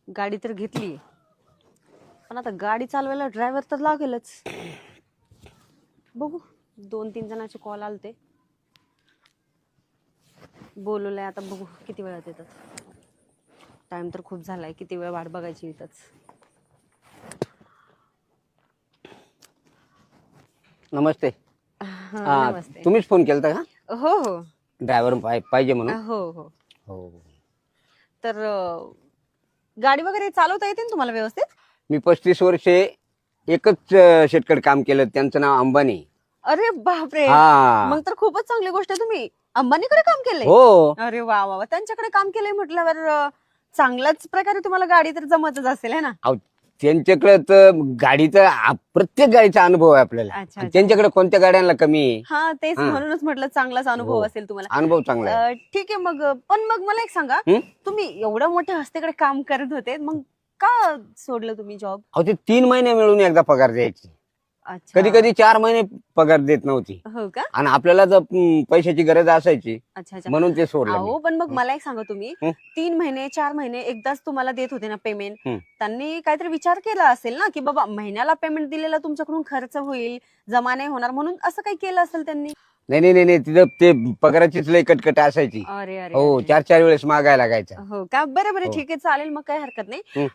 गाडी तर घेतली, पण आता गाडी चालवायला ड्रायव्हर तर लागेलच. बघू, 2-3 जणांचे कॉल आलते, बोलवलंय. आता बघू किती वेळात येतात. टाइम तर खूप झालाय, किती वेळ वाट बघायची इथंच. नमस्ते. नमस्ते. तुम्हीच फोन केलता का? हो हो ड्रायव्हर पाहिजे म्हणून? हो हो हो. तर गाडी वगैरे चालवता येते ना तुम्हाला व्यवस्थित? मी 35 वर्षे एकच शेतकरी काम केलं, त्यांचं नाव अंबानी. अरे बापरे, हा. मग तर खूपच चांगली गोष्ट आहे. तुम्ही अंबानीकडे काम केलंय? हो. अरे वा वा वा. त्यांच्याकडे काम केलंय म्हटल्यावर चांगल्याच प्रकारे तुम्हाला गाडी तर जमतच असेल है ना? अहो, त्यांच्याकडे तर गाडीचा प्रत्येक गाडीचा अनुभव आहे आपल्याला. अच्छा, आणि त्यांच्याकडे कोणत्या गाड्यांना कमी आहे? हा तेच हा. म्हणूनच म्हटलं चांगलाच अनुभव हो. असेल तुम्हाला. अनुभव चांगला आहे. ठीक आहे. मग पण मग मला एक सांगा, हं? तुम्ही एवढ्या मोठ्या हस्तीकडे काम करत होते, मग का सोडलं तुम्ही जॉब? अहो, ते 3 महिने मिळून एकदा पगार द्यायची. अच्छा. कधी कधी 4 महिने पगार देत नव्हती. हो का? आणि आपल्याला जर पैशाची गरज असायची अच्छा अच्छा. म्हणून ते सोडलं मी. अहो पण मग मला एक सांगा, तुम्ही हं? 3 महिने 4 महिने एकदाच तुम्हाला देत होते ना पेमेंट, हं. त्यांनी काहीतरी विचार केला असेल ना, की बाबा महिन्याला पेमेंट दिलेला तुमच्याकडून खर्च होईल, जमा नाही होणार, म्हणून असं काही केलं असेल त्यांनी? नाही, तिथं ते पगाराचीच लय कटकट असायची. अरे अरे हो, अरे. 4 वेळेस मागायला लागायचा. हो का? बरं बरं, हो. ठीक आहे, चालेल, मग काही हरकत नाही. हं.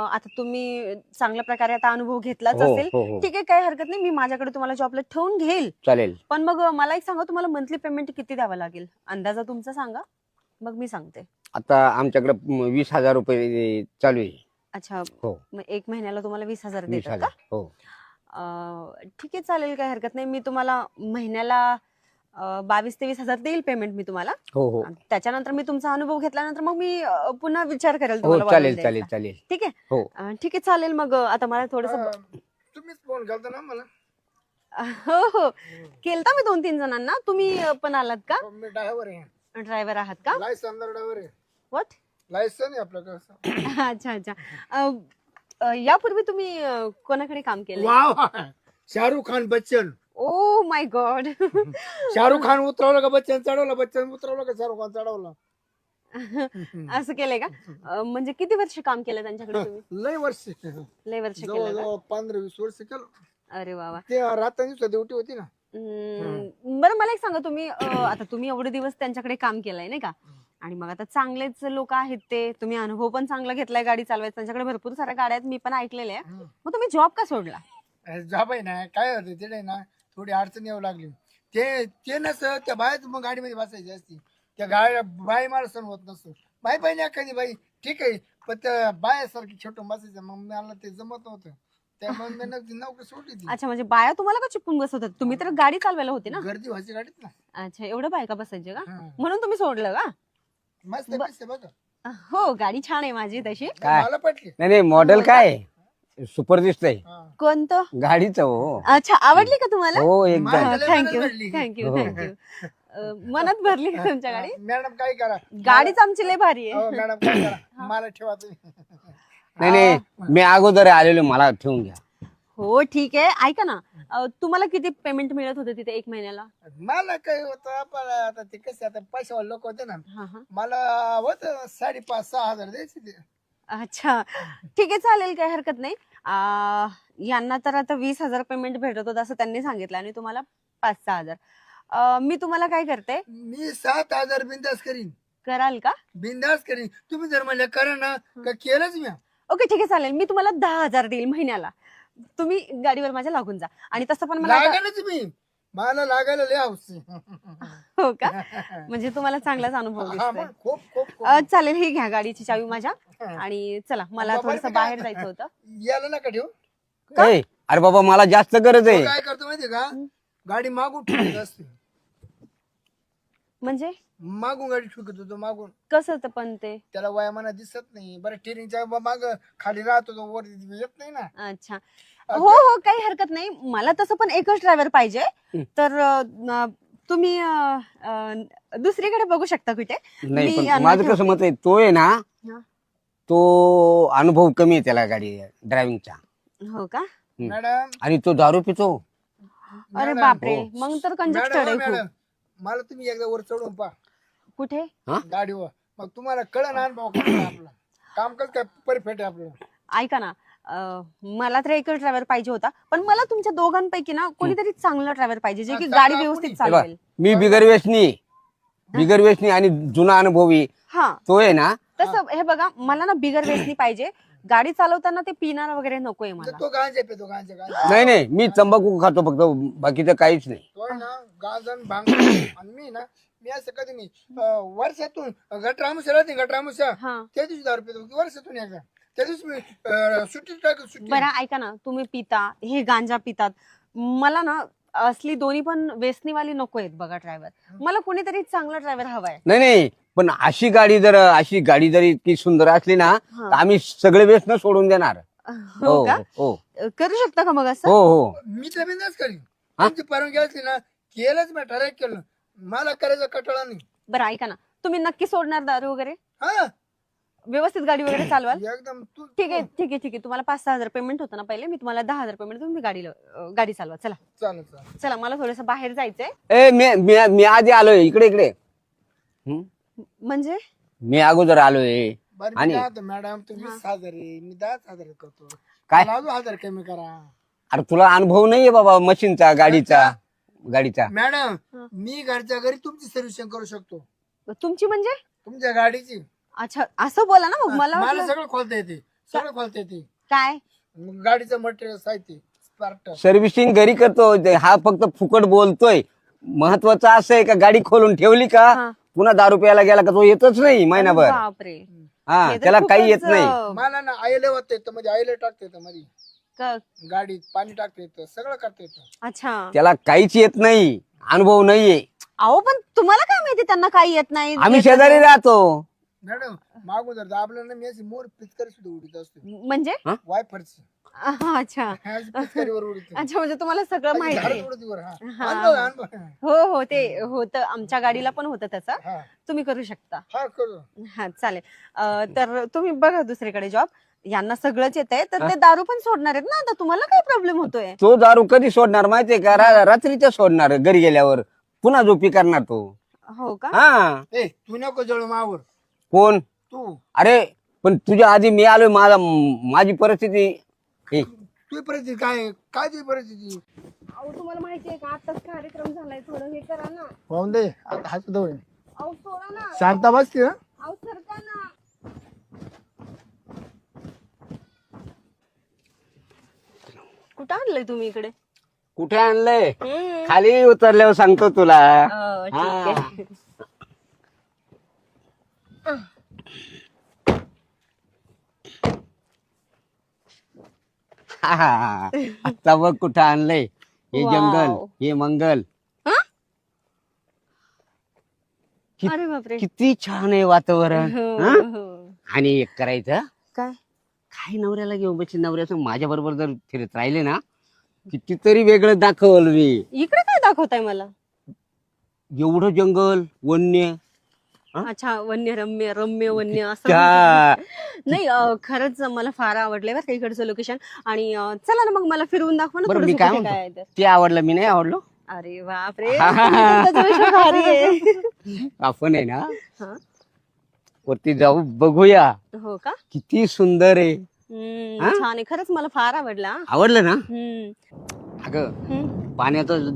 आता तुम्ही चांगल्या प्रकारे आता अनुभव घेतलाच हो, असेल. हो. ठीक आहे, काही हरकत नाही, मी माझ्याकडे तुम्हाला जॉबला ठेवून घेईल. चालेल. पण मग मला एक सांगा, तुम्हाला मंथली पेमेंट किती द्यावं लागेल? अंदाजा तुमचा सांगा, मग मी सांगते. आता आमच्याकडे 20,000 रुपये चालू आहे. अच्छा. हो. मग 1 महिन्याला तुम्हाला 20,000 देतात 20,000. का? हो. ठीक आहे, चालेल, काही हरकत नाही. मी तुम्हाला महिन्याला 22,000 ते 20,000 देईल पेमेंट मी तुम्हाला. हो. आणि त्याच्यानंतर मी तुमचा अनुभव घेतल्यानंतर मग मी पुन्हा विचार करेल हो, तुम्हाला वाढवून चालेल. द्यायचा. ठीक आहे? हो. ठीक आहे, चालेल. मग आता मला थोडस. तुम्हीच फोन केलता ना मला? हो हो केलता मी 2-3 जणांना. तुम्ही पण आलात का? मी ड्रायव्हर आहे, ड्रायव्हर आहात का? लायसन ड्रायव्हर आहे. व्हॉट? लायसन आहे आपलं कसं? अच्छा अच्छा. यापूर्वी तुम्ही कोणाकडे काम केलं? Wow, Shahrukh Khan Bachchan. Oh my God. Shahrukh Khan उतरवलं का बच्चन चढवलं, बच्चन उतरवलं का शाहरुख खान चढवलं? असं केलंय का? म्हणजे किती वर्ष काम केलं त्यांच्याकडे तुम्ही? लय वर्ष, लय वर्ष केलं का? जवळ 15-20 वर्ष केलं. अरे वा वा. ते रात्री ड्युटी होती ना. बरं, मला एक सांगा, तुम्ही आता तुम्ही एवढे दिवस त्यांच्याकडे काम केलंय नाही का, आणि मग आता चांगलेच लोक आहेत ते, तुम्ही अनुभव पण चांगला घेतलाय गाडी चालवायचा, त्यांच्याकडे भरपूर साऱ्या गाड्या आहेत, मी पण ऐकलेल्या आहे. मग तुम्ही जॉब का सोडला? जॉब आहे ना, काय होतं तिथे ना, थोडी अडचण येऊ लागली. ते नसतं त्या बाहेर मग गाडीमध्ये बसायची असती. त्या गाड्या बाई मला सण होत नसतं. बाई पाहिजे एखादी बाई, ठीक आहे, पण त्या बायासारखी छोटं बसायचं, मग मला ते जमत नव्हतं. त्यामुळे मी नोकरी सोडली ती. अच्छा, म्हणजे बाया तुम्हाला का चिपकून बसवतात? तुम्ही तर गाडी चालवायला होती ना. गर्दी व्हायची गाडीत ना. अच्छा, एवढं बायका बसायचे का? हा. म्हणून तुम्ही सोडलं का? मस्त पैसे बघा. हो, गाडी छान आहे माझी तशी. काय? मला पटली. नाही, मॉडेल काय सुपर दिसतंय हा. कोणतं? गाडीचं. हो अच्छा, आवडली का तुम्हाला? हो, एकदम. मला लय थँक्यू मनात भरली. थँक्यू हो. थँक्यू. मनात भरली का तुमच्या गाडी? मॅडम काय करा, गाडीच आमची लय भारी आहे. हो मॅडम काय करा, मला ठेवा तुम्ही. नाही, मी अगोदर आलेलो, मला ठेवून घ्या. हो, ठीक आहे. ऐका ना, तुम्हाला किती पेमेंट मिळत होतं तिथे 1 महिन्याला? मला काय होतं, पण आता ते कसे आता पैशावाले लोक होते ना, हा हा. मला होत 5,500-6,000 द्यायचे ते. अच्छा, ठीक आहे, चालेल, काही हरकत नाही. यांना तर आता 20,000 पेमेंट भेटत होतं असं त्यांनी सांगितलं, आणि तुम्हाला 5-6,000. मी तुम्हाला काय करते, मी 7,000 बिंदास करीन, कराल का? बिंदास करीन. तुम्ही जर म्हणलं करा ना, का केलंच मी. ओके, ठीक आहे, चालेल. मी तुम्हाला 10,000 देईल महिन्याला. तुम्ही गाडीवर माझ्या लागून जा. आणि तसं पण मला आता- लागायलाच मी, मला लागायला लय हौस आहे. हो का? म्हणजे तुम्हाला चांगलाच अनुभव हा, दिसतोय. मग खूप खूप खूप. चालेल, ही घ्या गाडीची चावी माझ्या. आणि चला, मला बाबा, थोडस मी बाहेर काय- जायचं होतं. याला नका ठेवू. ए, अरे बाबा, मला जास्त गरज तो आहे. काय करतो माहितीये का, गाडी मागून ठेवत असते. म्हणजे मागून गाडी ठुकत होतो, मागून. कसं होतं पण ते? त्याला वयामाना दिसत नाही. बरं, टेरिंगच्या माग खाली राहतो तो, वर येत नाही ना. अच्छा, हो हो, काही हरकत नाही. मला तसं पण एकच ड्रायव्हर पाहिजे. तर तुम्ही दुसरीकडे बघू शकता कुठे. नाही, मी पण यांना माझं कसं मत आहे, तो आहे ना, हा. तो अनुभव कमी आहे त्याला गाडी ड्रायव्हिंगचा. हो का? मॅडम, आणि तो दारू पितो. अरे मॅडम, बापरे, हो. मग तर कंजक्टेड आहे मॅडम, खूप. मला तुम्ही एकदा वर चढून पहा कुठे? हा? गाडीवर, मग तुम्हाला कळण अनुभव कसा आपला. काम कर काय परफेक्ट आहे आपलं. ऐका ना, मला तर एकच ड्रायव्हर पाहिजे होता, पण मला तुमच्या दोघांपैकी ना कोणीतरी चांगला ड्रायव्हर पाहिजे जे की चांगला गाडी कोणी? व्यवस्थित हे बघ, चालवेल. मी बिगर व्यसनी आणि जुना अनुभवी हा तो आहे ना. तसं हे बघा, मला ना बिगर व्यसनी पाहिजे. गाडी चालवताना ते पिणार वगैरे नकोय मला. तो गांजा पितो गांजा नाही मी तंबाखू खातो फक्त, बाकीचं काहीच नाही. तो आहे ना गांजन भांग आणि मी असं कधी नाही वर्षातून गटरामुशा राहते गटरामुशा हा त्या दिवशी दारू पितो वर्षातून एकदा. त्या दिवशी मी सुट्टी टाकतो सुट्टी. बरं ऐका ना, तुम्ही पिता, हे गांजा पितात, मला ना असली दोन्ही पण व्यसनीवाली नको आहेत बघा ड्रायव्हर. मला कोणीतरी चांगला ड्रायव्हर हवाय. नाही पण अशी गाडी जर इतकी सुंदर असली ना हा. तर आम्ही सगळे व्यसन सोडून देणार. हो का? हो करू शकता का मग असं? हो हो मी तर बिंदास करीन. तुमची परवानगी असली ना केलंच मी ठराव केलं. मला करायचं कटाळा नाही. बरं ऐका ना, तुम्ही नक्की सोडणार दारू वगैरे? हा व्यवस्थित गाडी वगैरे चालवाल? एकदम तू ठीक आहे. तुम्हाला 5-6 हजार पेमेंट होतं ना पहिले, मी तुम्हाला 10 हजार पेमेंट तुम्ही गाडी चालवा. चला चालेल चला, मला थोडस बाहेर जायचंय. ए मी आधी आलोय इकडे. म्हणजे मी अगोदर आलोय. बरं मी आणि- काय म्हणतो, मॅडम तुम्ही 20,000 आहे मी 10,000 करतो. काय? मला अजून 1,000 कमी करा. अरे तुला अनुभव नाहीये बाबा मशीनचा गाडीचा. मॅडम हा. मी घरच्या घरी तुमची सर्व्हिसिंग करू शकतो. तुमची म्हणजे? तुमच्या गाडीची. अच्छा, असं बोला ना मग. मला मला वाटलं- सगळं खोलता येते. काय? मग गाडीचं मटेरियल साहित्य स्पार्ट. सर्व्हिसिंग घरी करतो. हा फक्त फुकट बोलतोय. महत्वाचं असं आहे का गाडी खोलून ठेवली का हा. पुन्हा दारू प्यायला गेला का तो येतच नाही महिनाभर. बापरे, हा हे तर त्याला काही खूपच, येत नाही. मला ना आयले होत येतं म्हणजे आयले टाकता येतं मध्ये क- गाडीत पाणी टाकता येतं सगळं करता येतं. अच्छा. त्याला काहीच येत नाही, अनुभव नाहीये. अहो पण तुम्हाला काय माहिती त्यांना काही येत नाही? आम्ही येत शेजारी नाही. राहतो. मॅडम मागून जर दाबलं ना मी अशी मोर पिचकारी सुद्धा उडीत असतो. म्हणजे? वायफरची अच्छा पिचकारीवर उडीत. अच्छा, म्हणजे तुम्हाला सगळं माहिती आहे. झाडच उडीत वर. हा. हा. अनुभव. हो ते होतं, आमच्या गाडीला पण होतं तसं. हा तुम्ही करू शकता. हा करू. हा चालेल. तर तुम्ही बघा दुसरीकडे जॉब. यांना सगळंच येत आहे, तर ते दारू पण सोडणार आहेत ना. आता तुम्हाला काय प्रॉब्लेम होतोय? तो दारू कधी सोडणार माहितीये का? रात्रीच्या सोडणार, घरी गेल्यावर पुन्हा झोपी करणार तो. हो का? हा. ए तू नको जळू मावर कोण? तू. अरे पण तुझ्या आधी मी आलोय. माझी परिस्थिती हे. तुझी परिस्थिती काय तुझी परिस्थिती. अहो तुम्हाला माहिती आहे का, आताच कार्यक्रम झालाय, थोडं हे करा ना. पाहून दे आता हात दवळे अहो सोडा ना. शांता बसते ना. अहो सरका ना. कुठं आणलंय तुम्ही इकडे? कुठे आणलंय? खाली उतरल्यावर सांगतो तुला. ठीक आहे. आता बघ कुठं आणलंय. हे जंगल, वाव. हे मंगल. कि- अरे बापरे. किती छान आहे वातावरण. हो, हा? हो. आणि एक करायचं, काय? काही नवऱ्याला घेऊन बसली, नवऱ्याचं माझ्या बरोबर जर फिरत राहिले ना कितीतरी वेगळं दाखवल मी. इकडे काय दाखवताय मला? एवढं जंगल वन्य. अच्छा, रम्य वन्य असं त्या नाही. खरंच मला फार आवडलंय बरं का इकडचं लोकेशन. आणि चला ना मग मला फिरवून दाखवा ना बरं, थोडंसं मी काय कुठे म्हणतो? काय आहे तर. ते आवडलं, मी नाही आवडलो. अरे बापरे, तुमचा जोश भारी आहे. आपण आहे ना हा. वरती जाऊ बघूया. हो का? किती सुंदर आहे. हा? छान आहे खरंच, मला फार आवडला. आवडलं ना? हम्म. अगं पाण्याचं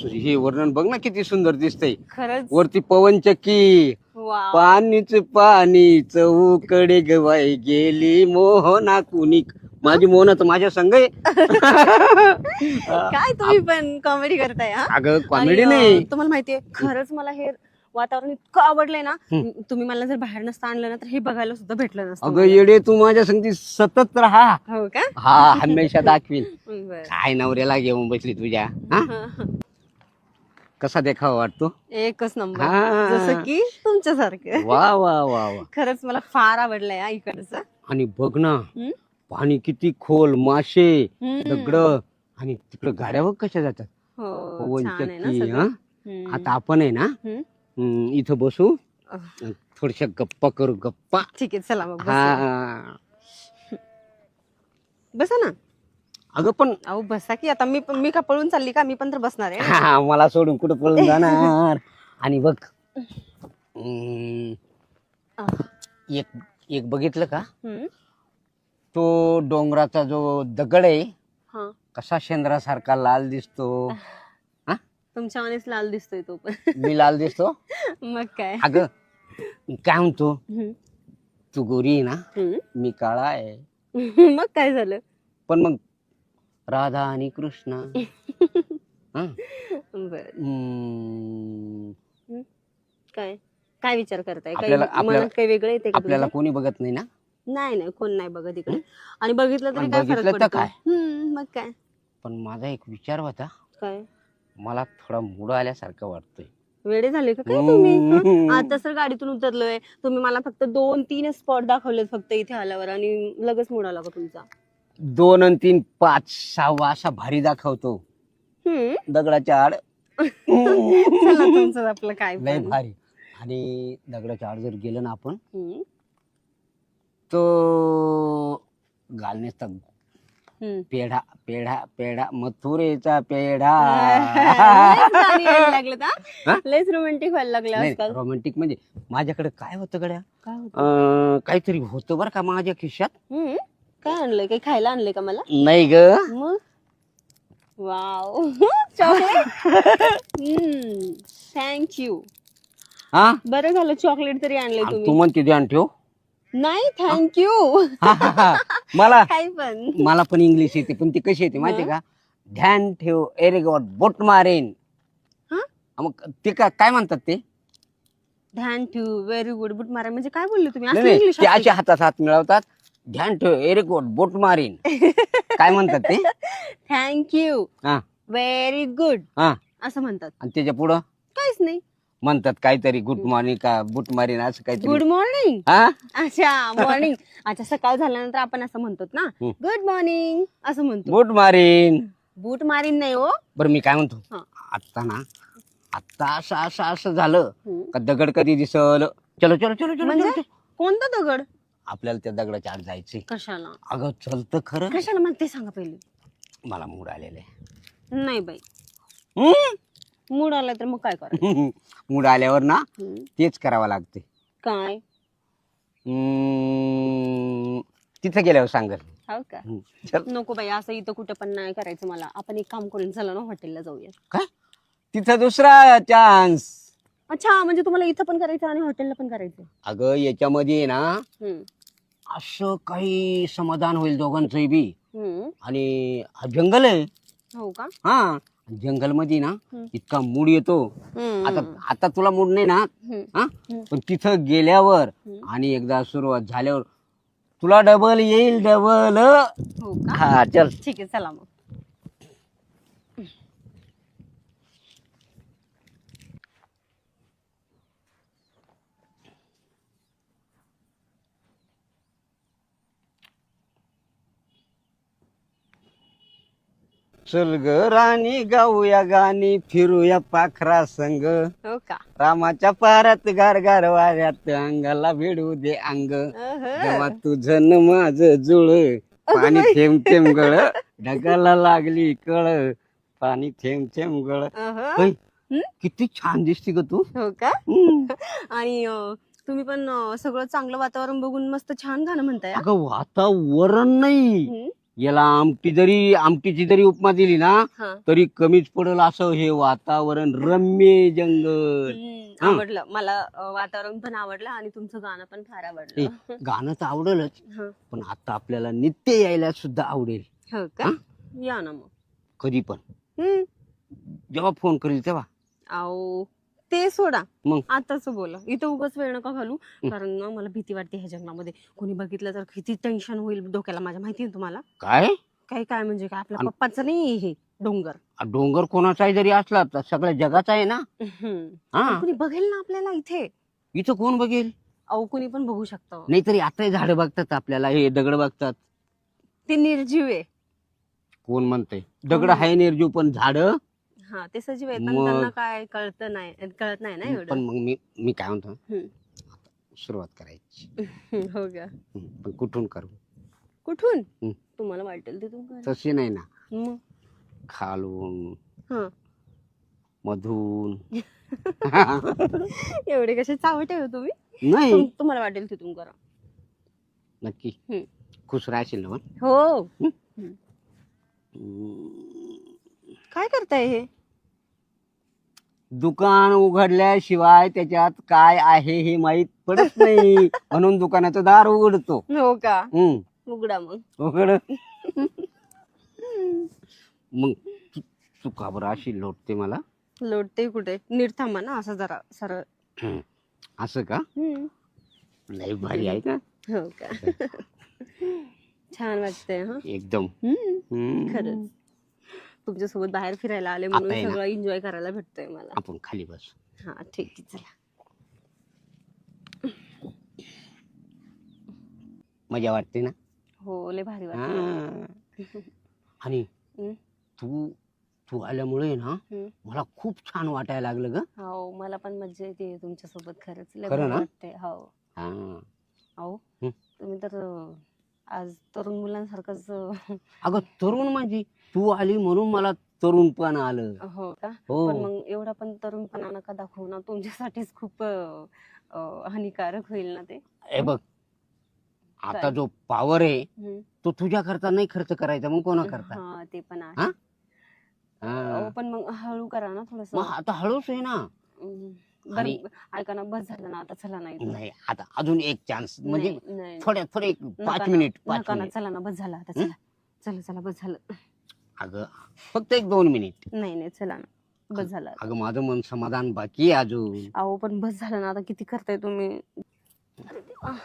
हे वर्णन बघ ना, किती सुंदर दिसतंय. खरंच. वरती पवनचक्की, वाव. पाणी चौकडे गवाई गेली मोहना कुणी. माझी मोहना तर माझ्या संग आहे. काय तुम्ही पण कॉमेडी करताय हा? अगं कॉमेडी आणि, नाही. तुम्हाला माहितीये खरंच मला हे वातावरण इतकं आवडलंय ना. तुम्ही मला जर बाहेर नसतं आणलं ना तर हे बघायला सुद्धा भेटलं नसतं अगं मला. येडे, तू माझ्या संगती सतत राहा. हो का? हा हमेशा दाखवीन. बरं. काय नवऱ्याला घेऊन बसली तुझ्या. हा? हा. कसा देखावा वाटतो. एकच नंबर, हा. जसं की तुमच्यासारखं. वा वा वा वा. खरंच मला फार आवडलंय हा इकडचं. आणि बघ ना हम्म? पाणी किती खोल, मासे, हम्म. दगड, आणि तिकडे गाड्या बघ कशा जातात. हो, छान आहे ना पवनचक्की. सगळं. हा? हम्म. आता आपण आहे ना हम्म. इथं बसू, अह, थोडशा गप्पा करू. गप्पा. ठीक आहे, चला मग बसूया. हा. बसा ना. अगं पण अहो बसा की. आता मी का पळून चालली का? मी पण तर बसणार आहे. हा, मला सोडून कुठं पळून जाणार. आणि बघ अह, एक एक बघितलं का हम्म. तो डोंगराचा जो दगड आहे हा कसा शेंद्रासारखा लाल दिसतो. हा तुमच्या मनेच लाल दिसतोय तो पण. मी लाल दिसतो. मग काय. अगं काय म्हणतो हम्म. तू गोरी आहे ना हम्म. मी काळा आहे. मग काय झालं. पण मग राधा आणि कृष्ण हा? बर हम्म, काय काय विचार करताय काही आपल्याला- मनात काही वेगळं येते का आपल्याला तुमच्या? कोणी बघत नाही ना. नाही नाही कोण नाही बघत इकडे. आणि बघितलं तरी आणि काय बघितलं फरक तर पडतो. काय? मग काय. पण माझा एक विचार होता काय मला थोडा मूड आल्यासारखं वाटतोय. वेडे झाले का काय तुम्ही. हम्म. आता सर गाडीतून उतरलोय तुम्ही मला फक्त 2-3 स्पॉट दाखवलेत फक्त इथे आल्यावर आणि लगेच मूड आला का तुमचा. 2 आणि 3 5 6 असा भारी दाखवतो दगडाच्या आड. चला तुमचं आपलं काय लय पण. भारी. आणि दगडाच्या आड जर गेलं ना आपण हम्म. तो घालण्याचा हम्म. पेढा पेढा पेढा मथुरेचा पेढा. लयच गाणी यायला लागलेत हा? हा? लयच रोमॅन्टिक व्हायला लागलं नाही आजकाल. रोमॅन्टिक म्हणजे माझ्याकडे काय होतं गड्या काय होतं? काहीतरी होतं बरं का माझ्या खिशात. काय आणलंय काही खायला आणलंय का मला. नाही ग मग वाव चॉकलेट. थँक्यू. हा बरं झालं चॉकलेट तरी आणले आणि तू तुम्ही. म्हणते ध्यान ठेव. नाही थँक्यू. मला काय पण. मला पण इंग्लिश येते पण ती कशी येते माहितीये का ध्यान ठेव एरे गॉड बोट मारेन. हा? मग ते काय म्हणतात ते ध्यान टू व्हेरी गुड बुट मारा म्हणजे काय बोलले तुम्ही नाही, असं नाही, इंग्लिश ते असे हातात हात मिळवतात ध्यान ठेव एरे गॉड बोट मारेन. काय म्हणतात ते थँक्यू हा व्हेरी गुड हा असं म्हणतात. आणि त्याच्या पुढं काहीच नाही. म्हणतात काहीतरी गुड मॉर्निंग का बुट मारीन असं काहीतरी. Good morning. हा अच्छा मॉर्निंग. अच्छा सकाळ झाल्यानंतर आपण असं म्हणतो ना गुड मॉर्निंग असं म्हणतो. बुट मारीन. बूट मारीन नाही हो. बरं मी काय म्हणतो हा. आता ना आता असं असं असं झालं हम्म. का दगड कधी दिसल. चलो चलो चलो चलो म्हणजे चलो. कोणता दगड. आपल्याला त्या दगडाच्या आत जायचंय. कशाला अगं चलतं खरं. कशाला मला ते सांगा पहिले. मला मूड आलेलं आहे. नाही बाई हम्म? मूड आला तर मग काय करायचं. मूड आल्यावर ना हम्म. तेच करावं लागते. काय तिथं गेल्यावर सांगल. हो का. चल. नको बाई असं इथं कुठं पण नाही करायचं मला. आपण एक काम करून चला ना हॉटेलला जाऊया. काय तिथं दुसरा चान्स. अच्छा म्हणजे तुम्हाला इथं पण करायचं आणि हॉटेलला पण करायचं. अगं याच्यामध्ये ना हम्म. असं काही समाधान होईल दोघांचंही बी. हम्म. आणि हा जंगल आहे. हो का. हा जंगल मध्ये ना इतका मूड येतो. हम्म. आता आता तुला मूड नाही ना हम्म. हा पण तिथं गेल्यावर आणि एकदा सुरुवात झाल्यावर तुला डबल येईल डबल. हो का. हा चल. ठीक आहे चला मग. चल ग राणी गाऊया गाणी फिरूया पाखरा संग. हो का. रामाच्या पारात गार गार वाऱ्यात अंगाला भिडू दे अंग. जेव्हा तुझं न माझं जुळ पाणी थेंब थेंब गळ ढगाला लागली कळ पाणी थेंब थेंब गळ. होय, किती छान दिसते ग तू. हो का. हम्म. आणि तुम्ही पण सगळं चांगलं वातावरण बघून मस्त छान गाणं म्हणताय हा? अगं वातावरण नाही हम्म. याला आमटीची जरी उपमा दिली ना हा. तरी कमीच पडेल असं हे वातावरण रम्य जंगल. हा. आवडलं मला. वातावरण पण आवडलं आणि तुमचं गाणं पण फार आवडलं. गाणं तर आवडेलच हा. पण आता आपल्याला नित्य यायला सुद्धा आवडेल. हो का. या ना मग. कधी पण हम्म. जेव्हा फोन करील तेव्हा. आओ ते सोडा मग आताच बोला. इथं उगाच वेळ नका घालू कारण ना मला भीती वाटते ह्या जंगलामध्ये. कोणी बघितलं तर किती टेन्शन होईल डोक्याला माझ्या. माहिती आहे तुम्हाला. काय काय काय म्हणजे काय आपल्या पप्पाचं नाही हे डोंगर. डोंगर कोणाचाही जरी असला तर सगळ्या जगाचा आहे ना. हा कोणी बघेल ना आपल्याला इथे. इथं कोण बघेल. अहो कोणी पण बघू शकतं. नाहीतरी आता झाड बघतात आपल्याला हे दगड बघतात. ते निर्जीव आहे. कोण म्हणतंय दगड आहे निर्जीव पण झाड. हा ते सजीव आहेत पण मग- त्यांना काय कळत नाही ना पण एवढं. मग मी काय म्हणतो हम्म. सुरुवात करायची. हो का. पण कुठून करू. कुठून हम्म. तुम्हाला वाटेल तिथून करा. तशी नाही ना मग खालून हा. मधून. एवढे कसे चावटे हो तुम्ही. नाही तुम्हाला वाटेल तिथून करा. नक्की हम्म. खुश राहशील ना मग? हो. हम्म. काय करताय हे? दुकान उघडल्याशिवाय त्याच्यात काय आहे हे माहित पडत नाही म्हणून दुकानाचं दार उघडतो. हो का? हम्म उघडा मग. उघड. मग तू का बरं अशी लोटते मला? लोटते कुठे? नीट थांबा ना, असं जरा सरळ. असं का? लय भारी आहे का? हो का? छान वाटतंय हा. एकदम. खरंच तुमच्यासोबत बाहेर फिरायला आले आता म्हणून आहे ना. सगळं एन्जॉय करायला भेटतंय मला. आपण खाली बस. हा ठीक आहे, चला. मजा वाटते ना? हो, लय भारी वाटतं. हा. आणि हम्म. तू तू आल्यामुळे ना मला खूप छान वाटायला लागलं ग. हो, मला पण मजा येते तुमच्यासोबत. खरंच लय खरं भारी ना? वाटतंय. हो. हा. अहो हम्म. तुम्ही तर आज तरुण मुलांसारखंच. अगं तरुण म्हणजे तू आली म्हणून मला तरुण पण आलं. हो का? हो. पण मग एवढा पण तरुणपणा नका दाखवू ना, तुमच्यासाठीच खूप हानिकारक होईल ना ते. हे बघ आता काय? जो पॉवर आहे हम्म. तो तुझ्या करता नाही खर्च करायचा, मग कोणा करता? हा ते पण हा? आहे. हा. अहो, पण मग हळू करा ना थोडस. मग आता हळूच आहे ना. आणि- ऐका ना, बस झालं ना आता, चला ना इथून. नाही आता अजून एक चान्स म्हणजे नाही, नाही. थोडे एक नका 5 ना, मिनिट नका ना, चला ना, बस झालं आता, चला. चला चला, बस झालं. अगं फक्त 1-2 मिनिट. नाही नाही, चला ना, बस झालं. अगं माझं मन समाधान बाकी आहे अजून. अहो पण बस झालं ना आता, किती करताय तुम्ही. अरे देवा.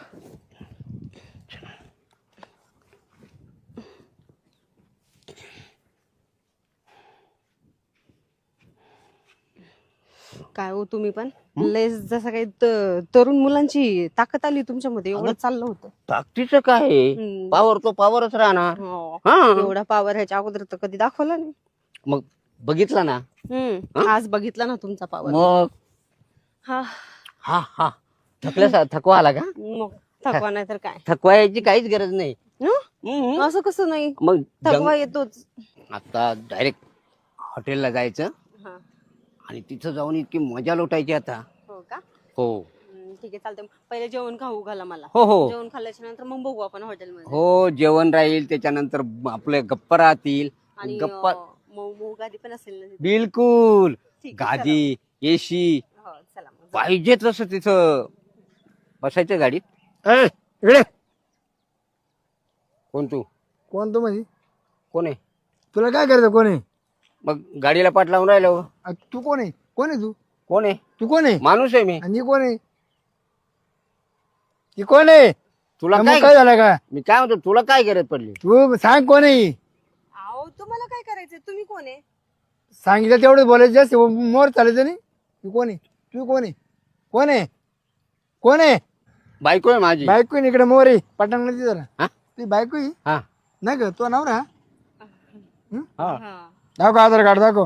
काय हो तुम्ही पण लय जसं काही तरुण मुलांची ताकद आली तुमच्यामध्ये, एवढं अगं, चाललं होतं. ताकदीचं काय आहे? हम्म. पावर तो पावरच राहणार. हो. हा. एवढा पॉवर ह्याच्या अगोदर तर कधी दाखवला नाही. मग बघितलं ना. आज बघितला ना तुमचा पॉवर. मग हा. हा हा थकवा आला का? मग थकवा नाही तर काय. थकवा यायची काहीच गरज नाही. हं? असं कसं नाही, मग थकवा येतोच. आता डायरेक्ट हॉटेलला जायचं हा. आणि तिथं जाऊन इतकी मजा लुटायची आता. हो का? हो ठीक आहे, चालतंय. पहिले जेवण खाऊ घाला मला. हो हो जेवण खाल्ल्याच्या नंतर मग बघू आपण हॉटेलमध्ये. हो जेवण राहील, त्याच्यानंतर आपले गप्पा राहतील. आणि गप्पा मऊ गादी पण असेल ना तिथे? बिलकुल. ठीक आहे, गादी एसी चला. हो, चला मग. पाहिजे तसं तिथं बसायचं गाडीत. इकडे कोण तू? कोण तू म्हणजे? कोण आहे? तुला काय करायचं? कोण आहे? मग गाडीला पाठ लावून राहिलो. तू कोण आहे? कोण आहे तू? कोण आहे? तू कोण आहे? माणूस आहे मी. आणि ही कोण आहे? ही कोण आहे? तुला मग काय काय झालं का? मी काय म्हणतो, तुला काय गरज पडली? तू सांग कोण आहे? अहो तुम्हाला काय करायचंय? तुम्ही कोण आहे? सांगितलं तेवढं बोलायचं, जास्त मोर चालायचं नाही. तू कोण आहे? तू कोण आहे? कोण आहे? कोण आहे? बायको आहे माझी. बायको आहे इकडे, मोर आहे पटांग नदी जरा. हा? ती बायको आहे हा नाही का? तो नवरा? हा. हा. दाखव आधार कार्ड, दाखव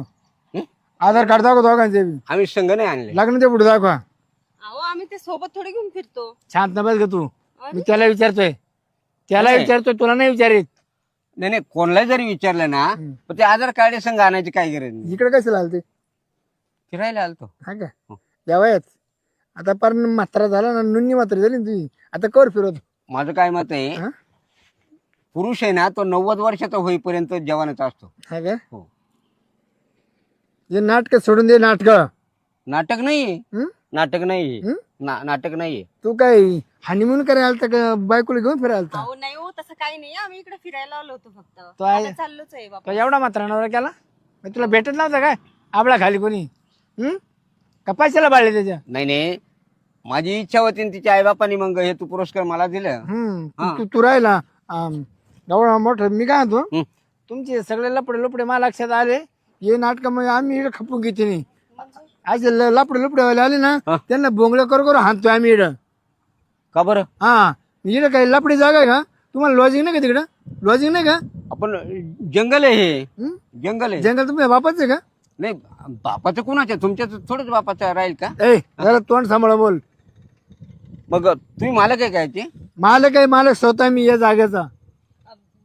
हं? आधार कार्ड, दाखव दोघांचे बी. आम्ही संघ नाही आणले. लग्नाच्या पुढे दाखवा. अहो आम्ही ते सोबत थोडे घेऊन फिरतो. शांत न बस ग तू. अरे. मी त्याला विचारतोय, त्याला नाही. विचारतोय, तुला नाही विचारित. नाही नाही, कोणाला जरी विचारलं ना पण ते आधार कार्ड संघ आणायची काय गरज नाही. इकडे कसं लागते? फिरायला आलतो. हा का? हो. यावयात आता पर म्हातारा झाला ना, नुन्नी म्हातारी झाली ना तुझी, आता कर फिरत. माझं काय मत आहे, हा? पुरुष आहे ना तो 90 वर्षाचा होईपर्यंत जवानाचा असतो. हा का? हो. हे नाटक सोडून दे, नाटक. नाटक नाहीये. हं? नाटक नाहीये. हं? नाटक नाहीये. तू काय हनीमून करायला आलता का बायकोला घेऊन फिरायला आलता? अहो नाही हो, तसं काही नाही. आम्ही इकडे फिरायला आलो होतो फक्त. तो आहे- आता चाललोच आहे तो बाबा. एवढा मात्र नवरा केला? मग तुला भेटत नव्हता काय आपला खाली कोणी? कपाशीला बाळले त्याच्या. नाही नाही, माझी इच्छा होती आणि तिच्या आईबापांनी मग हे तू पुरस्कार मला दिलं. हा. तू राहिला एवढा मोठं. मी काय म्हणतो, हं. तुमचे सगळे लपडे लपडे मला लक्षात आले. हे नाटक मग आम्ही इकडे खपून घेते नाही. असे लपडे लपडे वाले आले ना, हा. त्यांना बोंगलं करू हाणतोय आम्ही इकडं. का बरं? हा, इकडे काही लपडी जागा आहे का तुम्हाला? लॉजिंग नाही का तिकडं? लॉजिंग नाही का? आपण जंगल आहे हे. हं? जंगल आहे. जंगल तुमच्या बापाचं आहे का? नाही बापाचं कोणाच्या? तुमच्याच थोडंच बापाचं राहील का? ए जरा तोंड सांभाळ बोल. मग तुम्ही मालक आहे काय ते? मालक आहे, मालक स्वतः मी या जागेचा.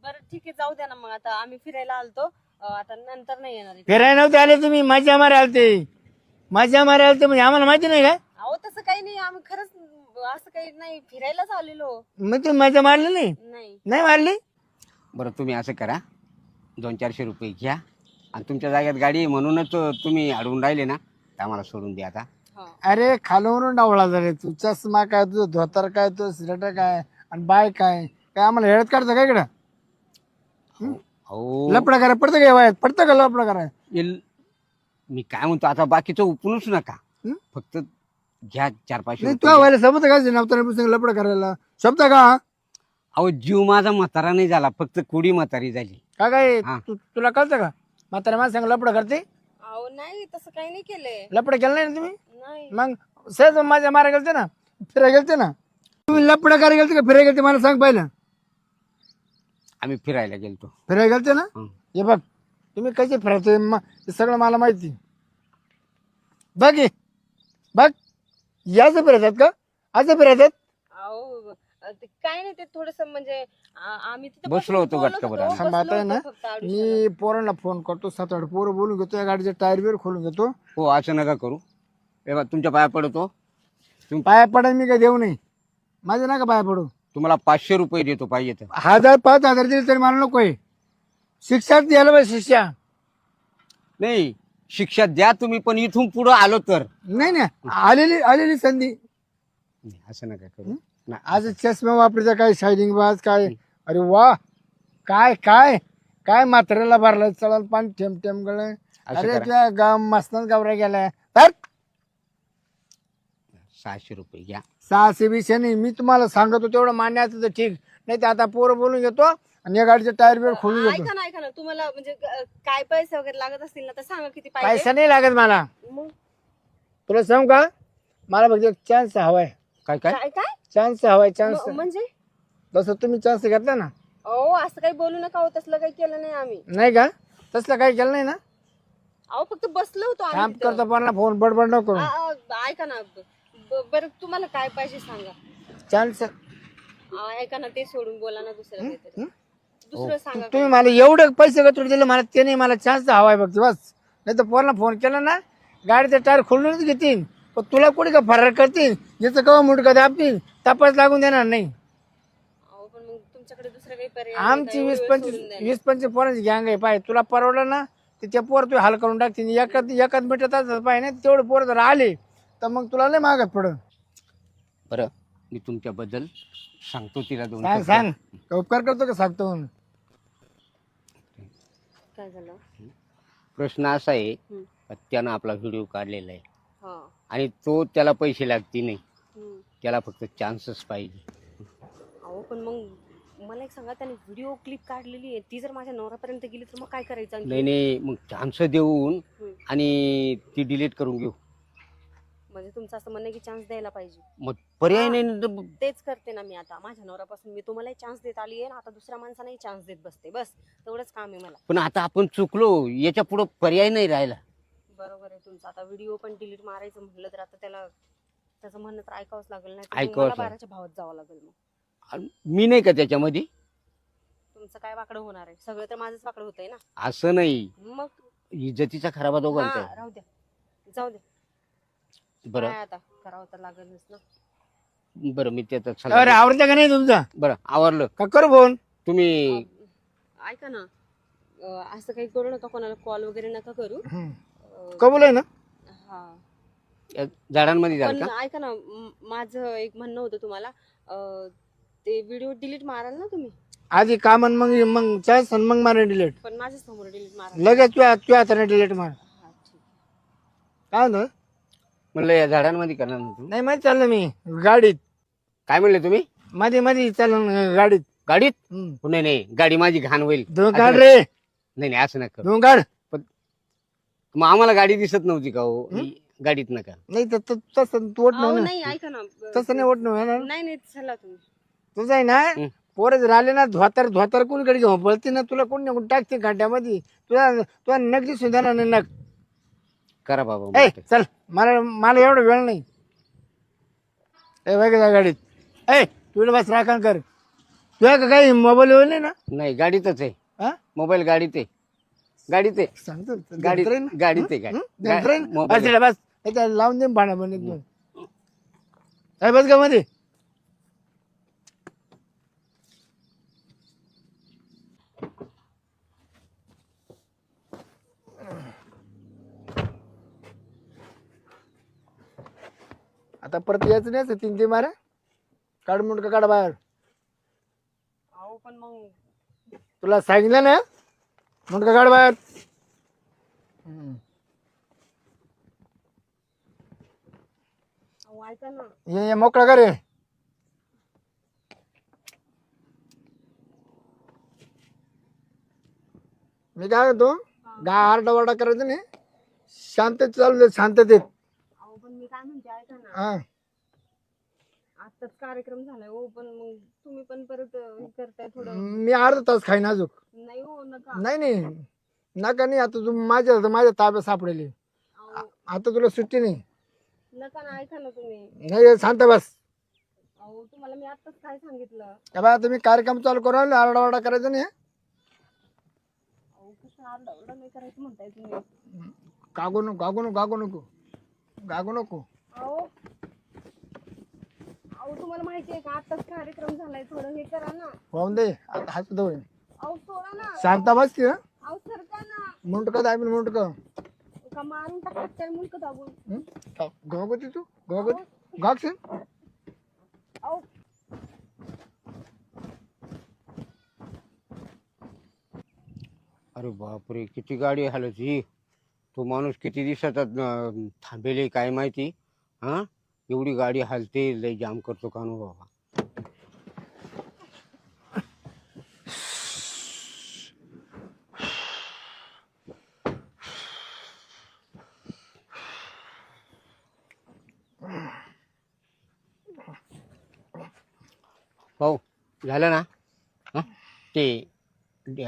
बरं ठीक आहे, जाऊ द्या ना मग. आता आम्ही फिरायला आलतो, आता नंतर नाही येणार इथे. फिरायला नव्हते आले तुम्ही, मजा मारे आलते. मजा मारे आलते म्हणजे आम्हाला माहिती नाही काय? अहो तसं काही नाही, आम्ही खरंच असं काही नाही, फिरायलाच आलेलो. मग तुम्ही मजा मारली नाही? नाही. नाही मारली? बरं तुम्ही असं करा, 200-400 रुपये घ्या आणि तुमच्या जागेत गाडी आहे म्हणूनच तुम्ही अडवून राहिले ना, तर आम्हाला सोडून द्या आता. हा. अरे खालवरून डावळा झाले तू. चष्मा काय, तुझं धोतर काय, तुझं स्वेटर काय, आणि बाय काय काय आम्हाला हेळत काढतं काय इकडं? अहो लपडा करा पडतं काय वयात? पडतं का लपडा करा? मी काय म्हणतो, आता बाकीचं उपनूच नका, हं? फक्त घ्या 400-500 नाही रुपये तुला घ्या. व्हायला समजतं का नवताना लपडा करायला? शब्द का? अहो जीव माझा म्हातारा नाही झाला, फक्त कुडी म्हातारी झाली. काय हा. तुला कळतं का म्हातारा माणसांग लपडा करते? अहो नाही, तसं काही नाही केलंय. लपडा केलं नाही ना तुम्ही? नाही. मग सहज माझ्या मारा गेलते ना, फिरायला गेलते ना. तुम्ही लपडा करायला गेलते का फिरायला गेलते मला सांग पहिलं. आम्ही फिरायला गेलतो. फिरायला गेलते ना? हं. हे बघ तुम्ही कसे फिरते ते सगळं मला माहिती. बघ हे, बघ याचं फिरतात का? असं फिरतात? अहो ते काय नाही, ते थोडस म्हणजे आम्ही तिथे बसलो होतो बोलत गटकाभर. होतो, थांब आता आहे ना, बसलो होतो फक्त आडुशाला. मी पोरांना फोन करतो, 7-8 पोरं बोलून घेतो, या गाडीचे टायर बिर खोलून घेतो. हो असं नका करू, हे बघा, तुमच्या पाया पडतो. पाया पडायला मी काय देऊ नाही, माझे नका पाया पडू. तुम्हाला 500 रुपये देतो पाहिजे तर. 1000-5000 दिले तरी मला नकोय. शिक्षा द्यायला पाहिजे, शिक्षा. नाही शिक्षा द्या तुम्ही, पण इथून पुढं आलो तर. नाही नाही, आलेली संधी. नाही, असं नका करू. नाही, आज चष्मा वापरायचा काय, शायनिंग बाज काय, अरे वा, काय काय काय मात्रेला भरलाय, चढाल पाणी ठेम ठेम गळ. असं अरे करा. तुझ्या गाव मसनात गावरा गेलाय. तर 600 रुपये घ्या. 600 विषय नाही, मी तुम्हाला सांगतो तेवढं मान्य असतं तर ठीक, नाही तर आता पोरं बोलून घेतो आणि या गाडीचे टायर बिर खोलून घेतो. ऐका ना, तुम्हाला म्हणजे काय पैसे वगैरे लागत असतील ना तर सांगा किती पाहिजे. पैसा नाही लागत मला, मग तुला सांगू का, मला फक्त एक चान्स हवाय. काय काय काय काय चान्स हवाय, चान्स. म्हणजे जसं तुम्ही चान्स घेतला ना. अहो असं काही बोलू नका, हो तसलं काही केलं नाही आम्ही. नाही का? तसलं काही केलं नाही ना? अहो फक्त बसलो होतो काम आम्ही तिथं. करतो पण फोन बडबड नको करू. ऐका ना, बरं तुम्हाला काय पाहिजे सांगा. चान्स. ऐका ना, ते सोडून बोला ना दुसरं काहीतरी. दुसरं सांगा. तुम्ही मला एवढे पैसे कटून दिले, मला ते नाही, मला चान्स हवाय फक्त बस. नाही तर पोराला फोन केला ना, गाडीचं टायर खोलूनच घेतील, पण तुला कुठे का फरार करतील, याचं कवा मुडका दाबतील, तपास लागून देणार नाही. अहो पण मग तुमच्याकडे दुसरं काही पर्याय नाही का? आमची एवढं वेळ सोडून द्यायला. 20-25 पोरांची गँग आहे. पाय तुला परवडलं ना, तर त्या पोर तू हाल करून टाकतील. एकाच मिनिटात पाहिजे नाही, तेवढे पोरं जर आले तर मग तुला लय मागत पडत. बरं, मी तुमच्याबद्दल सांगतो तिला 2 सांग सांग, का उपकार करतो का सांगतो म्हणून? काय झालं? प्रश्न असा आहे, हम्म. का त्यानं आपला व्हिडिओ काढलेला आहे हा. आणि तो त्याला पैसे लागते नाही, हम्म. त्याला फक्त चान्सच पाहिजे. अहो पण मग मला एक सांगा, त्याने व्हिडिओ क्लिप काढलेली आहे, ती जर माझ्या नवऱ्यापर्यंत गेली तर मग काय करायचं आणखी? नाही मग चान्स देऊन हम्म. आणि ती डिलीट करून घेऊ. म्हणजे तुमचं असं म्हणणं आहे की चान्स द्यायला पाहिजे. मग पर्याय नाही ना तर. तेच करते ना मी आता. माझ्या नवऱ्यापासून मी तुम्हालाही चान्स देत आली आहे, आता दुसऱ्या माणसालाही चान्स देत बसते. बस तेवढंच काम आहे मला. पण आता आपण चुकलो, याच्या पुढे पर्याय नाही राहिला. बरोबर आहे तुमचं. आता व्हिडिओ पण डिलीट मारायचं म्हटलं तर आता त्याचं म्हणणं तर ऐकावंच लागेल, नाही ऐकावंच मला लागेल. 12च्या भावात जावं लागेल. मग मी नाही का त्याच्यामध्ये? तुमचं काय वाकडं होणार आहे? सगळं तर माझंच वाकडं होतंय ना. असं नाही, मग इज्जतीचा खराबा दोघांचा हा, राहू द्या, जाऊ द्या. बरं काय आता करावं तर लागेलच ना. बरं, मी त्याचा अरे सल्ला. आवडतं का नाही तुमचा? बरं आवरलं. का करू फोन? तुम्ही ऐका ना, असं काही करू नका, कोणाला कॉल वगैरे नका करू. कबूल आहे ना? हा या झाडांमध्ये जाल पण का? ऐका ना, माझं एक म्हणणं होतं तुम्हाला, ते व्हिडिओ डिलीट माराल ना तुम्ही? आधी काम मग चान्स मग मारा डिलीट. पण माझ्या समोर डिलीट माराल. लगेच तू हाताने डिलीट मार. हा ठीक आहे. काय म्हणतो? म्हणलं या झाडांमध्ये करणार ना तू? नाही माहिती चाललं मी गाडीत, काय म्हणले तुम्ही? मध्ये चाललं गाडीत. गाडीत? हम्म. नाही गाडी माझी घाण होईल. दोन असं काढ नका. रे, नाही असं नका करू. दोन काढ. मग आम्हाला गाडी दिसत नव्हती का हो? गाडीत नका. नाही तर तसं तू ओढ अहो, ना, नाही ऐका ना, तसं नाही ओढ ना. नाही चला तुम्ही. तुझं आहे ना, पोरं जर आले ना, धोतर कोणीकडे घेऊन पळते ना, तुला कोण ना कोण टाकते खड्ड्यामध्ये. तुला नक दिसून देणार नाही नक. करा बाबा. ए चल, मला एवढा वेळ नाही. ए बघा गाडीत. ए तुला बस राखण कर. तुझ्या का काही मोबाईल वेळ नाही ना? नाही गाडीतच आहे. हा? मोबाईल गाडीत आहे. गाडीत आहे. सांगतो गाडीत आहे. गाडी. बस याच्यात लावून दे भाडा बनत. काय बस का मध्ये आता परत यायचं नाही असं 3 मारा काढ मुंडका काढ बाहेर अहो पण मग तुला सांगितलं ना मुंडका काढ बाहेर अहो, ऐका ना. ये मोकळा कर मी काय म्हणतो गाय आरडाओरडा करायचं नाही शांततेत चालू दे शांततेत अहो पण मी काय म्हणते ऐका ना. हा आताच कार्यक्रम झालाय हो पण मग तुम्ही पण परत हे करताय थोडं. मी अर्धा तास खाईन अजून नाही हो नका. नाही नका नाही आता तू माझ्या ताब्यात सापडेली अहो आता तुला सुट्टी नाही नका ना ऐका ना तुम्ही. नाही शांत बस अहो तुम्हाला मी आताच काय सांगितलं. बा तुम्ही कार्यक्रम चालू करू आरडाओरडा करायचं नाही अहो कसं आरडाओरडा नाही करायचं म्हणताय तुम्ही. गागू नको अहो अहो तुम्हाला माहिती आहे का आताच कार्यक्रम झालाय थोडं हे करा ना. पाहून दे आता हात होईल अहो सोडा ना. शांत बस की अहो सरका ना. मुंडक दाबीन मुंडक का मारून टाकतात काय मुलक दाबून. गोगती तू गोगती गागशील अहो अरे बापरे किती गाडी हालची तो माणूस किती दिवसाचा थांबेले काय माहिती हा एवढी गाडी हालते लय जाम करतो कानू बाबा हो झालं ना हा ते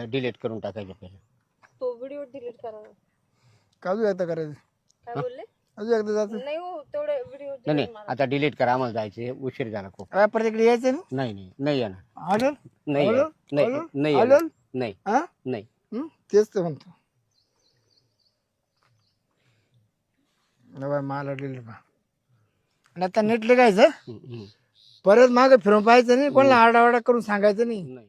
डिलीट करून टाकायचं पहिलं तो व्हिडिओ डिलीट करा. काजू एकदा करायचं काय बोलले. अजून एकदा जायचं नाही हो तेवढे व्हिडिओ नाही डिलीट नाही मारा. आता डिलीट करा आम्हाला जायचे उशीर झाला खूप परत इकडे यायचं ना नाही येणार आलं नाही आलं? येणार. नाही आलं? नाही आलं? येणार. नाही हा नाही तेच तर म्हणतो बाबा मला डिलीट आणि आता नीट लिहायचं हम्म. परत मागे फिरून पाहायचं नाही कोणाला आरडाओरडा करून सांगायचं नाही नाही